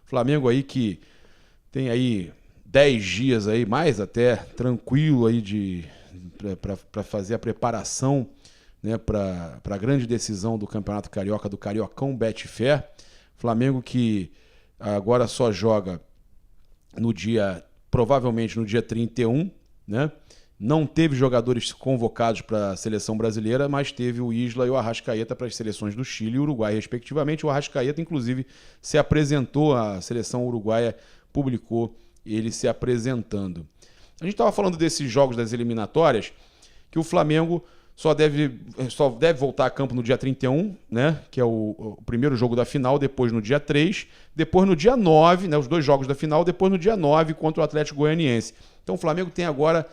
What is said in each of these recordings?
Flamengo aí que tem aí 10 dias aí, mais até, tranquilo aí para fazer a preparação, né, para a grande decisão do Campeonato Carioca, do Cariocão Betfair. Flamengo que agora só joga provavelmente no dia 31, né? Não teve jogadores convocados para a seleção brasileira, mas teve o Isla e o Arrascaeta para as seleções do Chile e Uruguai, respectivamente. O Arrascaeta, inclusive, se apresentou, a seleção uruguaia publicou ele se apresentando. A gente estava falando desses jogos das eliminatórias, que o Flamengo só deve voltar a campo no dia 31, né? Que é o primeiro jogo da final, depois no dia 3, depois no dia 9, né? Os dois jogos da final, depois no dia 9 contra o Atlético Goianiense. Então o Flamengo tem agora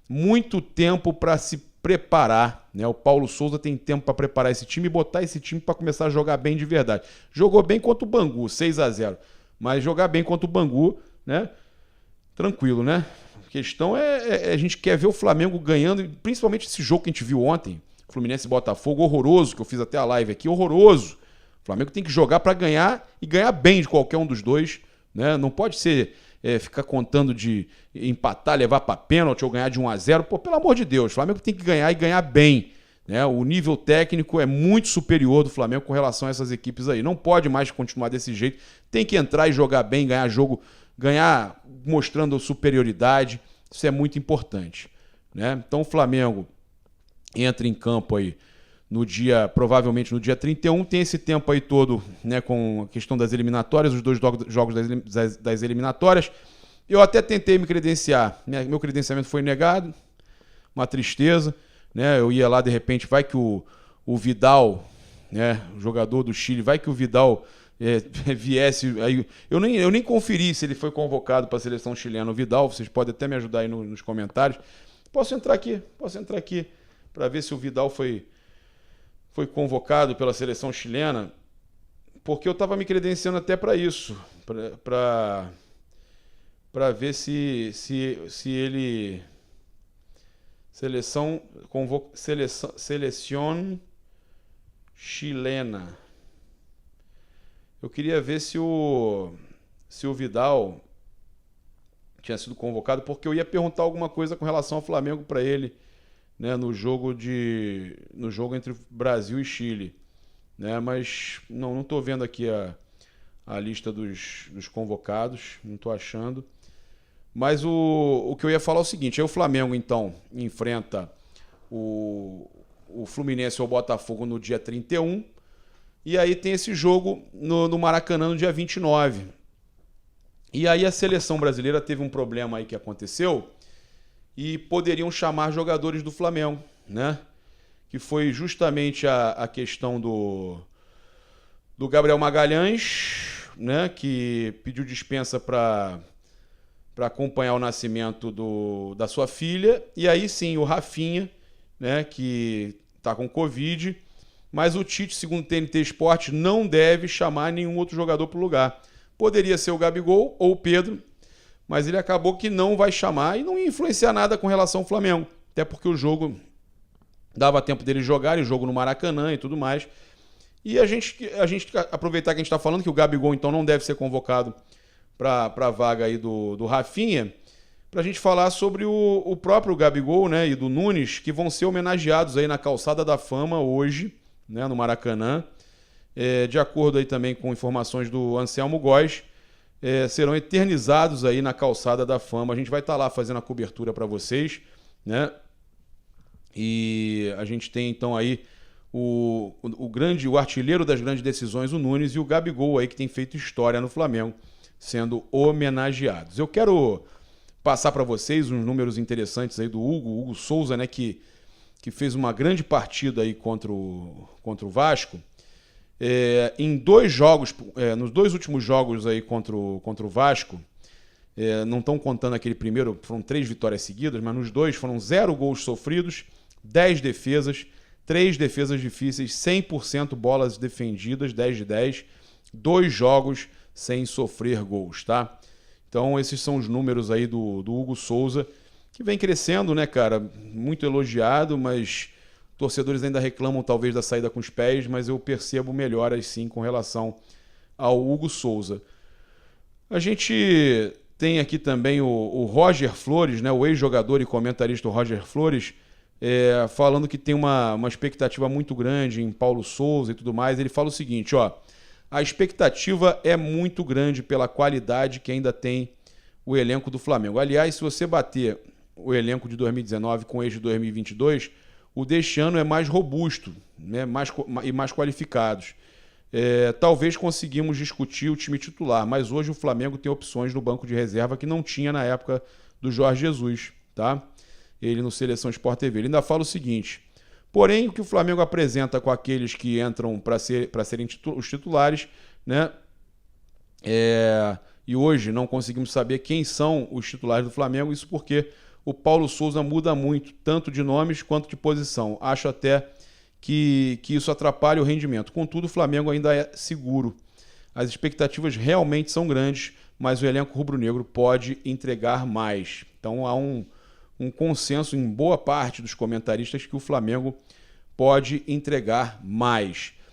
muito tempo para se preparar, né? O Paulo Souza tem tempo para preparar esse time e botar esse time para começar a jogar bem de verdade. Jogou bem contra o Bangu, 6-0, mas jogar bem contra o Bangu, né? Tranquilo, né? A questão é a gente quer ver o Flamengo ganhando, principalmente esse jogo que a gente viu ontem, Fluminense e Botafogo, horroroso, que eu fiz até a live aqui, horroroso. O Flamengo tem que jogar para ganhar e ganhar bem de qualquer um dos dois, né? Não pode ser ficar contando de empatar, levar para pênalti ou ganhar de 1-0. Pô, pelo amor de Deus, o Flamengo tem que ganhar e ganhar bem, né? O nível técnico é muito superior do Flamengo com relação a essas equipes aí. Não pode mais continuar desse jeito. Tem que entrar e jogar bem, ganhar jogo, ganhar mostrando superioridade. Isso é muito importante, né? Então o Flamengo entra em campo aí provavelmente no dia 31, tem esse tempo aí todo, né, com a questão das eliminatórias, os dois jogos das eliminatórias. Eu até tentei me credenciar, né? Meu credenciamento foi negado, uma tristeza, né? Eu ia lá, de repente, vai que o Vidal, né, o jogador do Chile, vai que o Vidal viesse aí. Eu nem conferi se ele foi convocado para a seleção chilena. O Vidal, vocês podem até me ajudar aí nos comentários. Posso entrar aqui para ver se o Vidal foi convocado pela seleção chilena, porque eu estava me credenciando até para isso, para ver se ele seleção chilena. Eu queria ver se o Vidal tinha sido convocado, porque eu ia perguntar alguma coisa com relação ao Flamengo para ele, né, no jogo entre Brasil e Chile, né? Mas não estou vendo aqui a lista dos convocados, não estou achando. Mas o que eu ia falar é o seguinte: aí o Flamengo então enfrenta o Fluminense ou o Botafogo no dia 31, e aí tem esse jogo no Maracanã no dia 29. E aí a seleção brasileira teve um problema aí que aconteceu, e poderiam chamar jogadores do Flamengo, né? Que foi justamente a questão do Gabriel Magalhães, né? Que pediu dispensa para acompanhar o nascimento da sua filha. E aí sim, o Rafinha, né? Que está com Covid. Mas o Tite, segundo o TNT Esportes, não deve chamar nenhum outro jogador para o lugar. Poderia ser o Gabigol ou o Pedro, mas ele acabou que não vai chamar e não ia influenciar nada com relação ao Flamengo. Até porque o jogo dava tempo deles jogarem, o jogo no Maracanã e tudo mais. E a gente aproveitar que a gente está falando que o Gabigol então não deve ser convocado para a vaga aí do Rafinha, para a gente falar sobre o próprio Gabigol, né, e do Nunes, que vão ser homenageados aí na Calçada da Fama hoje, né, no Maracanã. De acordo aí também com informações do Anselmo Góes, serão eternizados aí na Calçada da Fama. A gente vai estar lá fazendo a cobertura para vocês, né? E a gente tem então aí o artilheiro das grandes decisões, o Nunes, e o Gabigol aí, que tem feito história no Flamengo, sendo homenageados. Eu quero passar para vocês uns números interessantes aí do Hugo Souza, né, que fez uma grande partida aí contra o Vasco. Em dois jogos, nos dois últimos jogos aí contra o Vasco, não estão contando aquele primeiro, foram 3 vitórias seguidas, mas nos dois foram 0 gols sofridos, 10 defesas, 3 defesas difíceis, 100% bolas defendidas, 10 de 10, 2 jogos sem sofrer gols, tá? Então esses são os números aí do Hugo Souza, que vem crescendo, né, cara? Muito elogiado, mas torcedores ainda reclamam talvez da saída com os pés, mas eu percebo melhoras sim com relação ao Hugo Souza. A gente tem aqui também o Roger Flores, né, o ex-jogador e comentarista Roger Flores, falando que tem uma expectativa muito grande em Paulo Souza e tudo mais. Ele fala o seguinte, ó, a expectativa é muito grande pela qualidade que ainda tem o elenco do Flamengo. Aliás, se você bater o elenco de 2019 com o ex de 2022, o deste ano é mais robusto, né, mais qualificados. Talvez conseguimos discutir o time titular, mas hoje o Flamengo tem opções no banco de reserva que não tinha na época do Jorge Jesus, tá? Ele no Seleção Sport TV. Ele ainda fala o seguinte, porém o que o Flamengo apresenta com aqueles que entram para serem os titulares, né? E hoje não conseguimos saber quem são os titulares do Flamengo, isso porque o Paulo Souza muda muito, tanto de nomes quanto de posição. Acho até que isso atrapalha o rendimento. Contudo, o Flamengo ainda é seguro. As expectativas realmente são grandes, mas o elenco rubro-negro pode entregar mais. Então há um consenso em boa parte dos comentaristas que o Flamengo pode entregar mais.